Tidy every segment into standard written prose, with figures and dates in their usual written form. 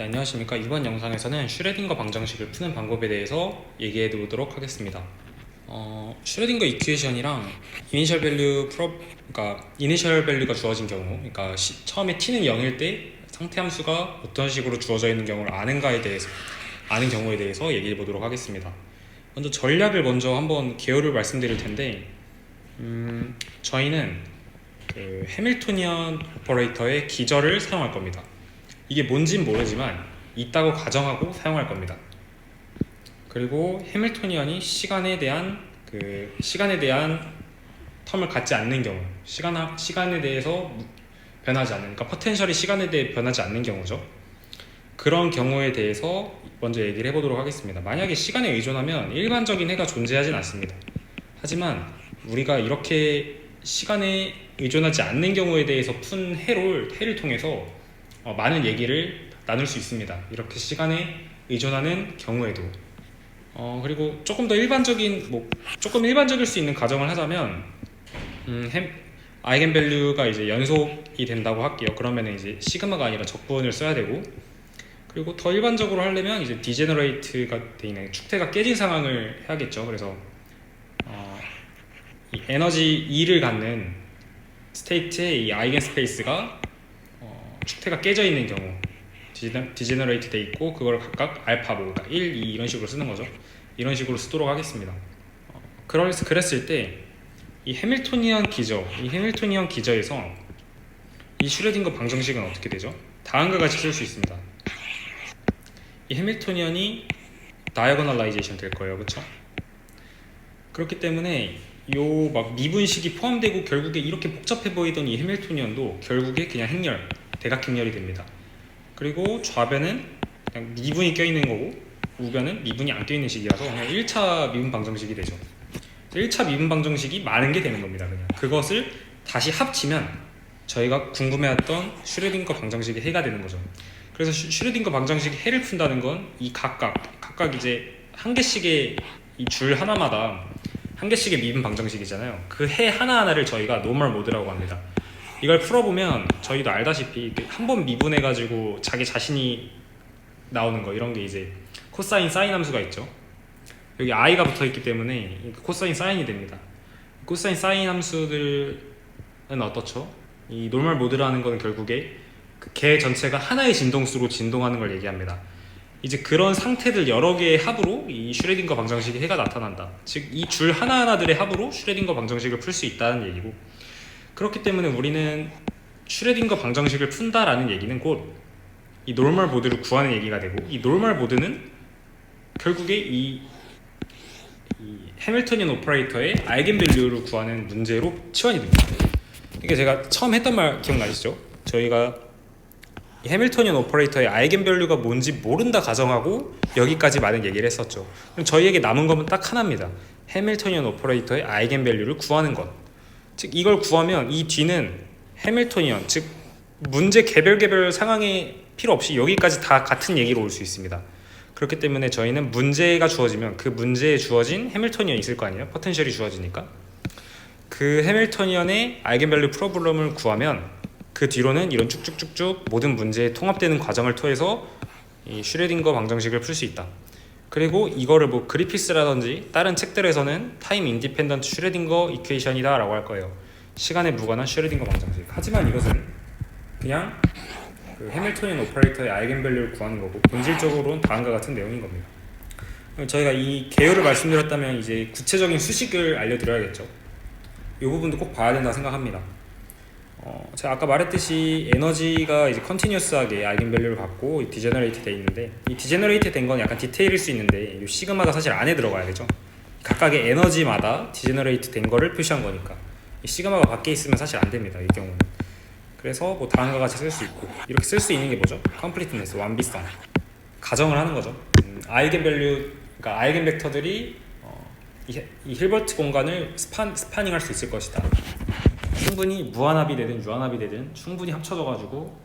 네, 안녕하십니까. 이번 영상에서는 슈레딩거 방정식을 푸는 방법에 대해서 얘기해 보도록 하겠습니다. 슈레딩거 이퀘이션이랑 이니셜 밸류 그러니까 이니셜 밸류가 주어진 경우, 그러니까 처음에 t는 0일 때 상태 함수가 어떤 식으로 주어져 있는 경우를 아는 경우에 대해서 얘기해 보도록 하겠습니다. 먼저 전략을 한번 개요를 말씀드릴 텐데, 저희는 그 해밀토니언 오퍼레이터의 기저를 사용할 겁니다. 이게 뭔진 모르지만 있다고 가정하고 사용할 겁니다. 그리고 해밀토니언이 시간에 대한 텀을 갖지 않는 경우, 시간에 대해서 변하지 않는, 그러니까 포텐셜이 시간에 대해 변하지 않는 경우죠. 그런 경우에 대해서 먼저 얘기를 해보도록 하겠습니다. 만약에 시간에 의존하면 일반적인 해가 존재하진 않습니다. 하지만 우리가 이렇게 시간에 의존하지 않는 경우에 대해서 푼 해를 통해서 많은 얘기를 나눌 수 있습니다. 이렇게 시간에 의존하는 경우에도. 그리고 조금 일반적일 수 있는 가정을 하자면, 아이겐밸류가 이제 연속이 된다고 할게요. 그러면 이제 시그마가 아니라 적분을 써야 되고, 그리고 더 일반적으로 하려면 이제 디제너레이트가 돼 있는 축태가 깨진 상황을 해야겠죠. 그래서 이 에너지 E를 갖는 스테이트의 이 아이겐 스페이스가 축태가 깨져 있는 경우, 디제너레이트 돼 있고, 그걸 각각 알파, 1, 2 이런 식으로 쓰는 거죠. 이런 식으로 쓰도록 하겠습니다. 그랬을 때 이 해밀토니언 기저에서 이 슈레딩거 방정식은 어떻게 되죠? 다음과 같이 쓸 수 있습니다. 이 해밀토니언이 다이어고널라이제이션 될 거예요, 그렇죠? 그렇기 때문에 요 미분식이 포함되고 결국에 이렇게 복잡해 보이던 이 해밀토니언도 결국에 그냥 대각행렬이 됩니다. 그리고 좌변은 그냥 미분이 껴있는 거고, 우변은 미분이 안 껴있는 식이라서 그냥 1차 미분 방정식이 되죠. 1차 미분 방정식이 많은 게 되는 겁니다. 그냥 그것을 다시 합치면 저희가 궁금해했던 슈레딩거 방정식의 해가 되는 거죠. 그래서 슈레딩거 방정식의 해를 푼다는 건 이 각각 이제 한 개씩의 이 줄 하나마다 한 개씩의 미분 방정식이잖아요. 그 해 하나하나를 저희가 노멀 모드라고 합니다. 이걸 풀어보면 저희도 알다시피 한 번 미분해가지고 자기 자신이 나오는 거, 이런 게 이제 코사인, 사인 함수가 있죠. 여기 i가 붙어있기 때문에 코사인, 사인이 됩니다. 코사인, 사인 함수들은 어떻죠? 이 노멀 모드라는 거는 결국에 그 개 전체가 하나의 진동수로 진동하는 걸 얘기합니다. 이제 그런 상태들 여러 개의 합으로 이 슈레딩거 방정식의 해가 나타난다. 즉 이 줄 하나하나들의 합으로 슈레딩거 방정식을 풀 수 있다는 얘기고, 그렇기 때문에 우리는 슈레딩거 방정식을 푼다라는 얘기는 곧 이 노멀 모드를 구하는 얘기가 되고, 이 노멀 모드는 결국에 이 해밀토니언 오퍼레이터의 아이겐밸류를 구하는 문제로 치환이 됩니다. 그러니까 제가 처음 했던 말 기억나시죠? 저희가 이 해밀토니언 오퍼레이터의 아이겐밸류가 뭔지 모른다 가정하고 여기까지 많은 얘기를 했었죠. 그럼 저희에게 남은 건 딱 하나입니다. 해밀토니언 오퍼레이터의 아이겐밸류를 구하는 것. 즉 이걸 구하면 이 뒤는 해밀토니언, 즉 문제 개별 상황에 필요 없이 여기까지 다 같은 얘기로 올 수 있습니다. 그렇기 때문에 저희는 문제가 주어지면 그 문제에 주어진 해밀토니언이 있을 거 아니에요? 포텐셜이 주어지니까. 그 해밀토니언의 아이겐밸류 프로블럼을 구하면 그 뒤로는 이런 쭉쭉쭉쭉 모든 문제에 통합되는 과정을 통해서 이 슈레딩거 방정식을 풀 수 있다. 그리고 이거를 그리피스라든지 다른 책들에서는 타임 인디펜던트 슈레딩거 이퀘이션이다 라고 할 거예요. 시간에 무관한 슈레딩거 방정식. 하지만 이것은 그냥 그 해밀토니언 오퍼레이터의 아이겐밸류를 구하는 거고, 본질적으로는 다음과 같은 내용인 겁니다. 저희가 이 개요를 말씀드렸다면 이제 구체적인 수식을 알려드려야겠죠. 이 부분도 꼭 봐야 된다 생각합니다. 제가 아까 말했듯이 에너지가 이제 컨티뉴어스하게 아이겐밸류를 갖고 디제너레이트 돼 있는데, 이 디제너레이트 된 건 약간 디테일일 수 있는데 이 시그마가 사실 안에 들어가야 되죠. 각각의 에너지마다 디제너레이트 된 거를 표시한 거니까 이 시그마가 밖에 있으면 사실 안 됩니다, 이 경우는. 그래서 다음과 같이 쓸 수 있고, 이렇게 쓸 수 있는 게 뭐죠? 컴플리트네스, 완비성, 가정을 하는 거죠. 아이겐밸류, 그러니까 아이겐 벡터들이 이 힐버트 공간을 스파닝할 수 있을 것이다. 충분히 무한합이 되든 유한합이 되든 충분히 합쳐져가지고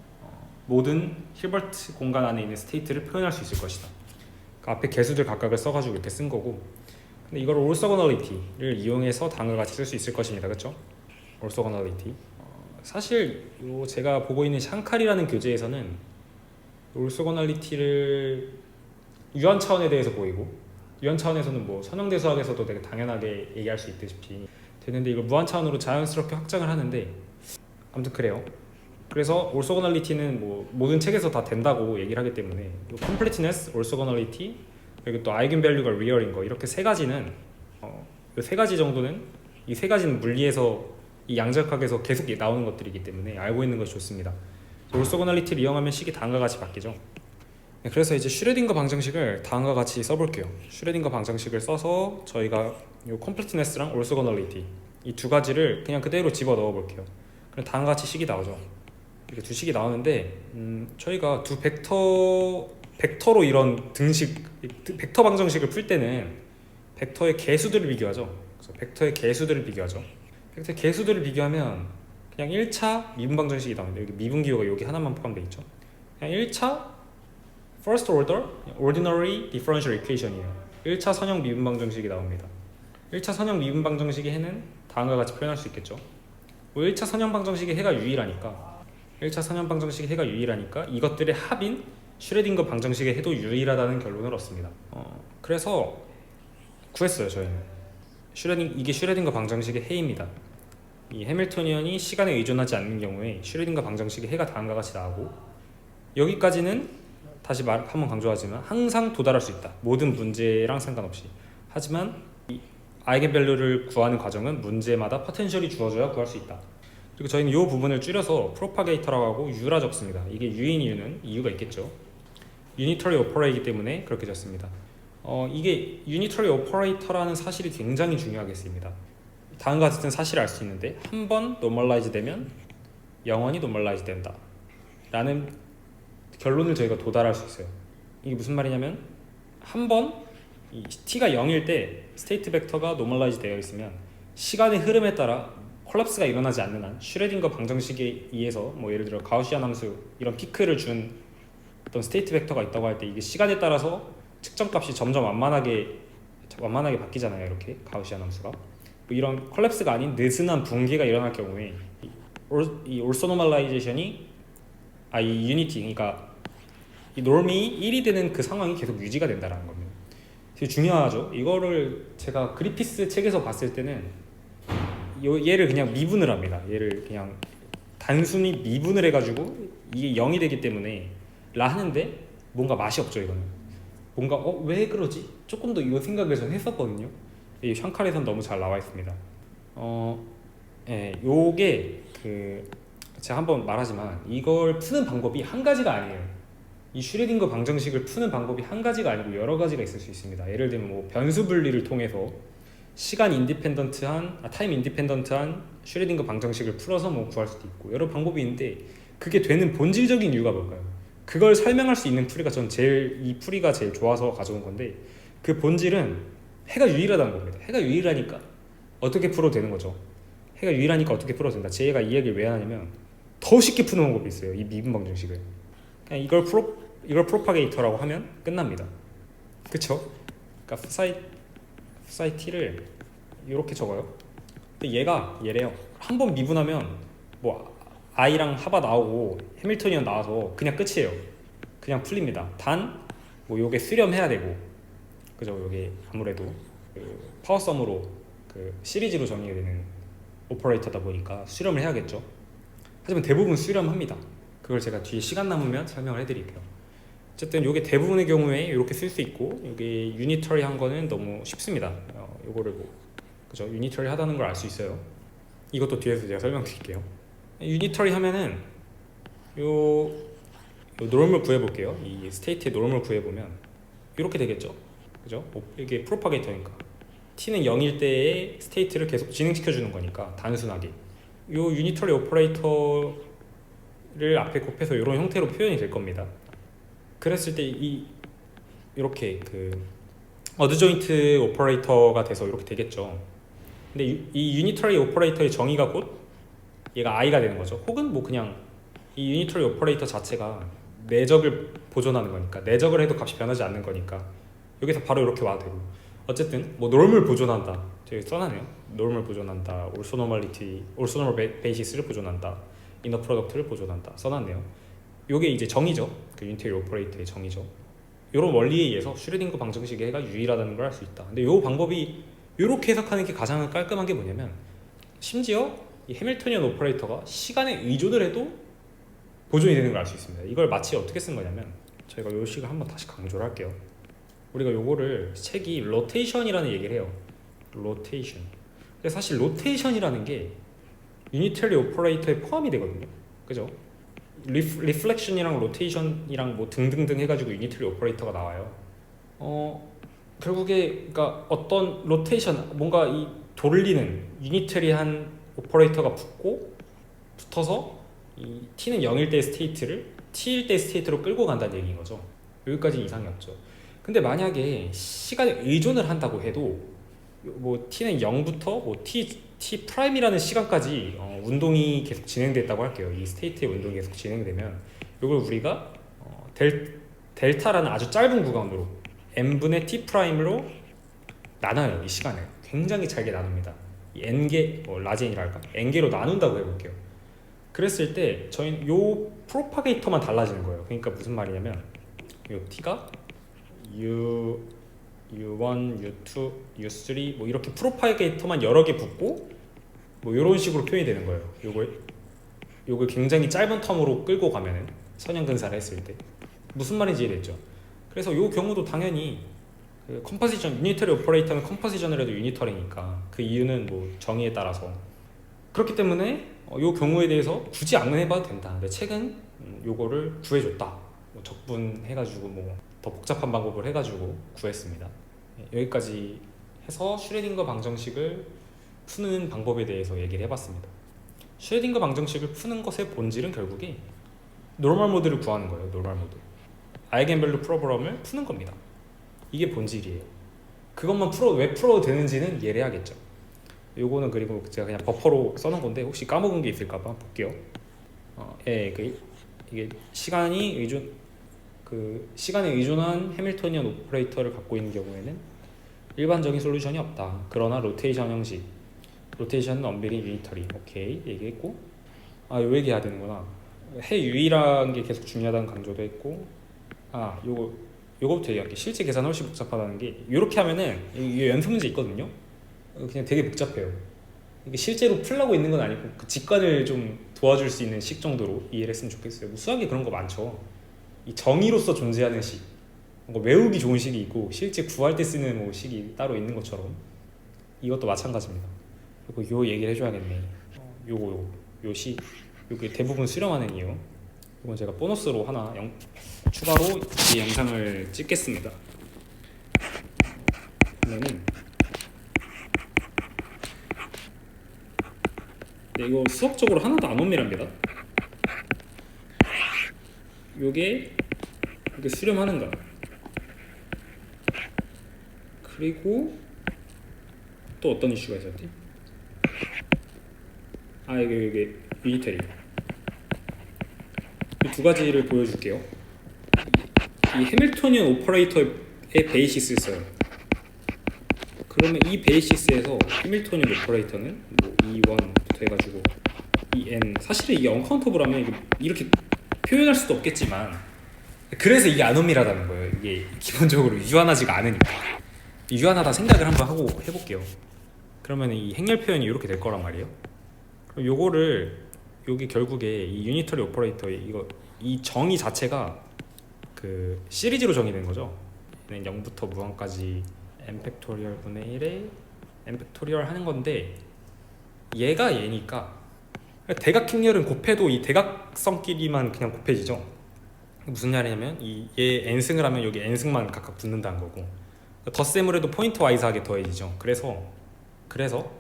모든 힐버트 공간 안에 있는 스테이트를 표현할 수 있을 것이다. 그러니까 앞에 개수들 각각을 써가지고 이렇게 쓴 거고, 근데 이걸 올서거널리티를 이용해서 다음과 같이 쓸 수 있을 것입니다. 그렇죠? 올서거널리티. 사실 제가 보고 있는 샹칼이라는 교재에서는 올소고널리티를 유한 차원에 대해서 보이고, 유한 차원에서는 뭐 선형대수학에서도 되게 당연하게 얘기할 수 있듯이 되는데, 이걸 무한 차원으로 자연스럽게 확장을 하는데, 아무튼 그래요. 그래서 올소고널리티는 뭐 모든 책에서 다 된다고 얘기를 하기 때문에 completeness, 올소고널리티, 그리고 또 아이겐밸류가 리얼인 거, 이렇게 세 가지는 이 세 가지 정도는, 이 세 가지는 물리에서 이 양자역학에서 계속 나오는 것들이기 때문에 알고 있는 것이 좋습니다. 올소고널리티를 이용하면 식이 다음과 같이 바뀌죠. 네, 그래서 이제 슈레딩거 방정식을 다음과 같이 써볼게요. 슈레딩거 방정식을 써서 저희가 이 completeness랑 올소고널리티 이 두 가지를 그냥 그대로 집어 넣어 볼게요. 그럼 다음과 같이 식이 나오죠. 이렇게 두 식이 나오는데 저희가 두 벡터로 이런 등식, 벡터 방정식을 풀 때는 벡터의 개수들을 비교하죠. 그래서 벡터의 개수들을 비교하죠. 벡터의 개수들을 비교하면 그냥 1차 미분 방정식이 나옵니다. 여기 미분 기호가 여기 하나만 포함되어 있죠. 그냥 1차 first order ordinary differential equation이에요. 1차 선형 미분 방정식이 나옵니다. 1차 선형 미분 방정식의 해는 다음과 같이 표현할 수 있겠죠. 1차 선형 방정식의 해가 유일하니까 1차 선형 방정식의 해가 유일하니까 이것들의 합인 슈레딩거 방정식의 해도 유일하다는 결론을 얻습니다. 그래서 구했어요. 저희는 이게 슈레딩거 방정식의 해입니다. 이 해밀토니언이 시간에 의존하지 않는 경우에 슈레딩거 방정식의 해가 다음과 같이 나오고, 여기까지는 다시 한번 강조하지만 항상 도달할 수 있다. 모든 문제랑 상관없이. 하지만 이 아이겐밸류를 구하는 과정은 문제마다 포텐셜이 주어져야 구할 수 있다. 그리고 저희는 이 부분을 줄여서 프로파게이터라고 하고 U라 적습니다. 이게 U인 이유는 이유가 있겠죠. 유니터리 오퍼레이기 때문에 그렇게 적습니다. 이게 유니터리 오퍼레이터라는 사실이 굉장히 중요하겠습니다. 다음과 같은 사실을 알 수 있는데, 한 번 노멀라이즈 되면 영원히 노멀라이즈 된다 라는 결론을 저희가 도달할 수 있어요. 이게 무슨 말이냐면, 한 번 t가 0일 때 스테이트 벡터가 노멀라이즈 되어 있으면 시간의 흐름에 따라 콜랩스가 일어나지 않는 한 슈레딩거 방정식에 의해서 뭐 예를 들어 가우시안 함수 이런 피크를 준 어떤 스테이트 벡터가 있다고 할 때 이게 시간에 따라서 측정값이 점점 완만하게 바뀌잖아요. 이렇게 가우시안 함수가 뭐 이런 콜랩스가 아닌 느슨한 붕괴가 일어날 경우에 이 올소노멀라이제이션이 이 유니티, 그러니까 이 놈이 1이 되는 그 상황이 계속 유지가 된다는 겁니다. 되게 중요하죠. 이거를 제가 그리피스 책에서 봤을 때는 얘를 그냥 미분을 합니다. 얘를 그냥 단순히 미분을 해가지고 이게 0이 되기 때문에 라 하는데 뭔가 맛이 없죠. 이거는 뭔가 왜 그러지? 조금 더 이거 생각을 전 했었거든요. 이 샹칼에선 너무 잘 나와 있습니다. 요게 제가 한번 말하지만 이걸 푸는 방법이 한 가지가 아니에요. 이 슈레딩거 방정식을 푸는 방법이 한 가지가 아니고 여러 가지가 있을 수 있습니다. 예를 들면 뭐 변수 분리를 통해서 시간 인디펜던트한 타임 인디펜던트한 슈레딩거 방정식을 풀어서 뭐 구할 수도 있고 여러 방법이 있는데, 그게 되는 본질적인 이유가 뭘까요? 그걸 설명할 수 있는 풀이가 이 풀이가 제일 좋아서 가져온 건데, 그 본질은 해가 유일하다는 겁니다. 해가 유일하니까 어떻게 풀어도 되는 거죠. 해가 유일하니까 어떻게 풀어도 된다. 제가 이 얘기를 왜 하냐면 더 쉽게 푸는 방법이 있어요. 이 미분 방정식을 그냥 이걸 프로파게이터라고 하면 끝납니다. 그쵸? 그러니까 t를 이렇게 적어요. 근데 얘래요. 한 번 미분하면 뭐 i랑 합아 나오고 해밀토니언 나와서 그냥 끝이에요. 그냥 풀립니다. 단 뭐 요게 수렴해야 되고, 그죠? 요게 아무래도 파워썸으로 시리즈로 정의가 되는 오퍼레이터다 보니까 수렴을 해야겠죠. 하지만 대부분 수렴합니다. 그걸 제가 뒤에 시간 남으면 설명을 해드릴게요. 어쨌든 요게 대부분의 경우에 이렇게 쓸 수 있고, 요게 유니터리 한 거는 너무 쉽습니다. 요거를 그죠? 유니터리 하다는 걸 알 수 있어요. 이것도 뒤에서 제가 설명드릴게요. 유니터리 하면은 요 노멀 구해볼게요. 이 스테이트의 노멀 구해보면 이렇게 되겠죠. 그죠? 이게 프로파게이터니까 t는 0일 때의 스테이트를 계속 진행시켜주는 거니까 단순하게 요 유니터리 오퍼레이터를 앞에 곱해서 이런 형태로 표현이 될 겁니다. 그랬을 때 이렇게 어드조인트 오퍼레이터가 돼서 이렇게 되겠죠. 근데 이 유니터리 오퍼레이터의 정의가 곧 얘가 i가 되는 거죠. 혹은 뭐 그냥 이 유니터리 오퍼레이터 자체가 내적을 보존하는 거니까, 내적을 해도 값이 변하지 않는 거니까 여기서 바로 이렇게 와도 되고, 어쨌든 뭐 노멀 보존한다. 되게 써놨네요. 노멀 보존한다. 올소노멀 베이시스를 보존한다. 이너 프로덕트를 보존한다. 써놨네요. 요게 이제 정의죠. 그 유니터리 오퍼레이터의 정의죠. 이런 원리에 의해서 슈레딩거 방정식의 해가 유일하다는 걸 알 수 있다. 근데 이 방법이 이렇게 해석하는 게 가장 깔끔한 게 뭐냐면 심지어 이 해밀토니언 오퍼레이터가 시간에 의존을 해도 보존이 되는 걸 알 수 있습니다. 이걸 마치 어떻게 쓴 거냐면 저희가 이 식을 한번 다시 강조를 할게요. 우리가 요거를 책이 로테이션이라는 얘기를 해요. 로테이션. 근데 사실 로테이션이라는 게 유니터리 오퍼레이터에 포함이 되거든요. 그죠? 리플렉션이랑 로테이션이랑 뭐 등등등 해가지고 유니터리 오퍼레이터가 나와요. 결국에 그러니까 어떤 로테이션 뭔가 이 돌리는 유니터리한 오퍼레이터가 붙어서 이 t는 0일 때 스테이트를 t일 때 스테이트로 끌고 간다는 얘기인 거죠. 여기까지 이상이 없죠. 근데 만약에 시간에 의존을 한다고 해도 뭐 t는 0부터 뭐 t 프라임이라는 시간까지 운동이 계속 진행됐다고 할게요. 이 스테이트의 운동이 계속 진행되면 이걸 우리가 델타라는 아주 짧은 구간으로 n분의 t 프라임으로 나눠요. 이 시간을 굉장히 잘게 나눕니다. 이 n개 라젠이랄까 n개로 나눈다고 해볼게요. 그랬을 때 저희는 요 프로파게이터만 달라지는 거예요. 그러니까 무슨 말이냐면 요 t가 u U1, U2, U3 뭐 이렇게 프로파게이터만 여러 개 붙고 뭐 이런 식으로 표현이 되는 거예요. 요걸 굉장히 짧은 텀으로 끌고 가면은 선형근사를 했을 때 무슨 말인지 이해됐죠? 그래서 요 경우도 당연히 그 컴포지션 유니터리 오퍼레이터는 컴포지션을 해도 유니터리니까 그 이유는 뭐 정의에 따라서 그렇기 때문에 요 경우에 대해서 굳이 안 해봐도 된다. 근데 책은 요거를 구해줬다. 뭐 적분해가지고 뭐 더 복잡한 방법을 해가지고 구했습니다. 여기까지 해서 슈레딩거 방정식을 푸는 방법에 대해서 얘기를 해봤습니다. 슈레딩거 방정식을 푸는 것의 본질은 결국에 노멀 모드를 구하는 거예요. 노멀 모드. 아이겐밸류 프로그램을 푸는 겁니다. 이게 본질이에요. 그것만 왜 풀어도 되는지는 이해를 해야겠죠. 요거는 그리고 제가 그냥 버퍼로 써놓은 건데 혹시 까먹은 게 있을까봐 볼게요. 이게 시간에 의존한 해밀토니언 오퍼레이터를 갖고 있는 경우에는 일반적인 솔루션이 없다. 그러나 로테이션 형식, 로테이션은 언베리 유니터리. 오케이 얘기했고, 요 얘기해야 되는구나. 해 유일한 게 계속 중요하다는 강조도 했고, 요거부터 얘기할게. 실제 계산 훨씬 복잡하다는 게 이렇게 하면은 이게 연습 문제 있거든요. 그냥 되게 복잡해요. 이게 실제로 풀려고 있는 건 아니고 그 직관을 좀 도와줄 수 있는 식 정도로 이해를 했으면 좋겠어요. 뭐 수학에 그런 거 많죠. 이 정의로서 존재하는 식, 뭔가 외우기 좋은 식이 있고 실제 구할 때 쓰는 뭐 식이 따로 있는 것처럼 이것도 마찬가지입니다. 그리고 요 얘기를 해줘야겠네. 요 식, 요게 대부분 수렴하는 이유. 이건 제가 보너스로 하나 추가로 이 영상을 찍겠습니다. 그러면은 이거 수학적으로 하나도 안 엄밀합니다. 요게 이렇게 수렴하는가. 그리고 또 어떤 이슈가 있었지? 이게 유니터리. 이 두 가지를 보여줄게요. 이 해밀토니언 오퍼레이터의 베이시스를 써요. 그러면 이 베이시스에서 해밀토니언 오퍼레이터는 뭐 E1부터 해가지고 EN, 사실은 이게 언카운터블하면 이렇게 표현할 수도 없겠지만 그래서 이게 아노밀하다는 거예요. 이게 기본적으로 유한하지가 않으니까. 유한하다 생각을 한번 하고 해볼게요. 그러면 이 행렬 표현이 이렇게 될 거란 말이에요. 그럼 요게 결국에 이 유니터리 오퍼레이터 이 정의 자체가 그 시리즈로 정의된 거죠. 0부터 무한까지 n 팩토리얼 분의 1에 n 팩토리얼 하는 건데 얘가 얘니까 대각 행렬은 곱해도 이 대각성끼리만 그냥 곱해지죠. 무슨 말이냐면 얘 n승을 하면 여기 n승만 각각 붙는다는 거고 덧셈을 해도 포인트 와이즈하게 더해지죠. 그래서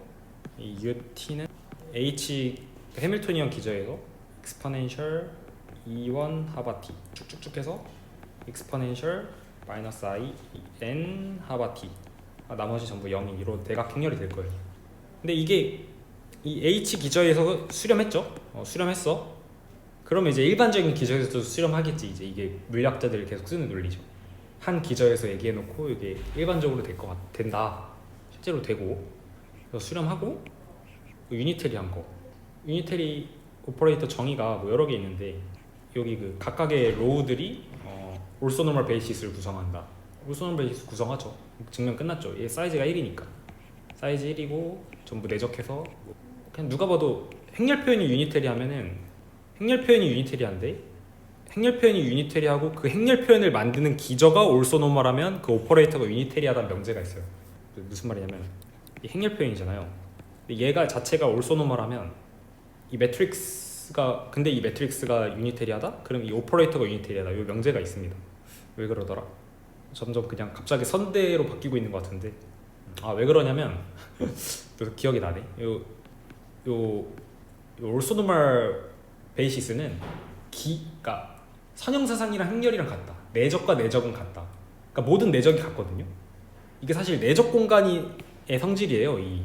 이 UT는 H 해밀토니언 기저에서 exponential E1 하바 T 쭉쭉쭉 해서 exponential 마이너스 I N 하바 T 나머지 전부 0이 이로 대각 행렬이 될 거예요. 근데 이게 이 H 기저에서 수렴했죠? 수렴했어. 그러면 이제 일반적인 기저에서도 수렴하겠지. 이제 이게 물리학자들이 계속 쓰는 논리죠. 한 기저에서 얘기해놓고 이게 일반적으로 된다. 실제로 되고 그래서 수렴하고 유니테리한 거. 유니테리 오퍼레이터 정의가 뭐 여러 개 있는데 여기 그 각각의 로우들이 올소노멀 베이시스를 구성한다. 올소노멀 베이시스 구성하죠. 증명 끝났죠. 얘 사이즈가 1이니까 사이즈 1이고 전부 내적해서 그냥 누가 봐도 행렬 표현이 유니테리 하면은 행렬 표현이 유니테리한데 행렬 표현이 유니테리하고 그 행렬 표현을 만드는 기저가 올소노멀하면 그 오퍼레이터가 유니테리하다는 명제가 있어요. 무슨 말이냐면 이 행렬 표현이잖아요. 근데 얘가 자체가 올소노멀하면 이 매트릭스가 근데 이 매트릭스가 유니테리하다? 그럼 이 오퍼레이터가 유니테리하다. 이 명제가 있습니다. 왜 그러더라? 점점 그냥 갑자기 선대로 바뀌고 있는 것 같은데 왜 그러냐면 또 기억이 나네. 요 올소노멀 베이시스는 그러니까 선형사상이랑 행렬이랑 같다. 내적과 내적은 같다. 그러니까 모든 내적이 같거든요. 이게 사실 내적 공간의 성질이에요. 이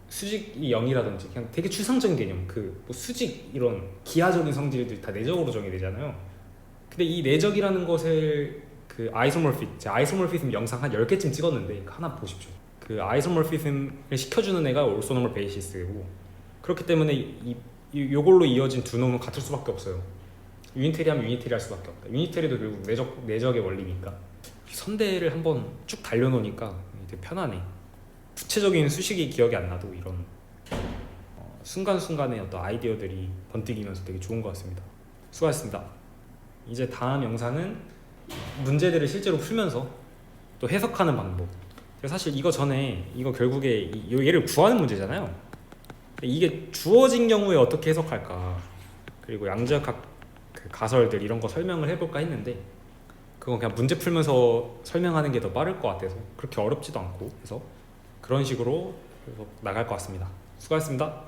수직이 0이라든지 그냥 되게 추상적인 개념. 뭐 수직 이런 기하적인 성질들이 다 내적으로 정의되잖아요. 근데 이 내적이라는 것을 그 아이소모피즘 영상 한 10개쯤 찍었는데 하나 보십시오. 그 아이소모피즘을 시켜주는 애가 올소노멀 베이시스고 그렇기 때문에 요걸로 이어진 두 놈은 같을 수밖에 없어요. 유니테리 하면 유니테리 할 수밖에 없다. 유니테리도 결국 내적의 원리니까. 선대를 한번 쭉 달려놓으니까 되게 편하네. 구체적인 수식이 기억이 안 나도 이런 순간순간의 어떤 아이디어들이 번뜩이면서 되게 좋은 것 같습니다. 수고하셨습니다. 이제 다음 영상은 문제들을 실제로 풀면서 또 해석하는 방법. 사실 이거 전에 이거 결국에 얘를 구하는 문제잖아요. 이게 주어진 경우에 어떻게 해석할까, 그리고 양자각 그 가설들 이런 거 설명을 해볼까 했는데 그건 그냥 문제 풀면서 설명하는 게 더 빠를 것 같아서 그렇게 어렵지도 않고 해서 그런 식으로 나갈 것 같습니다. 수고하셨습니다.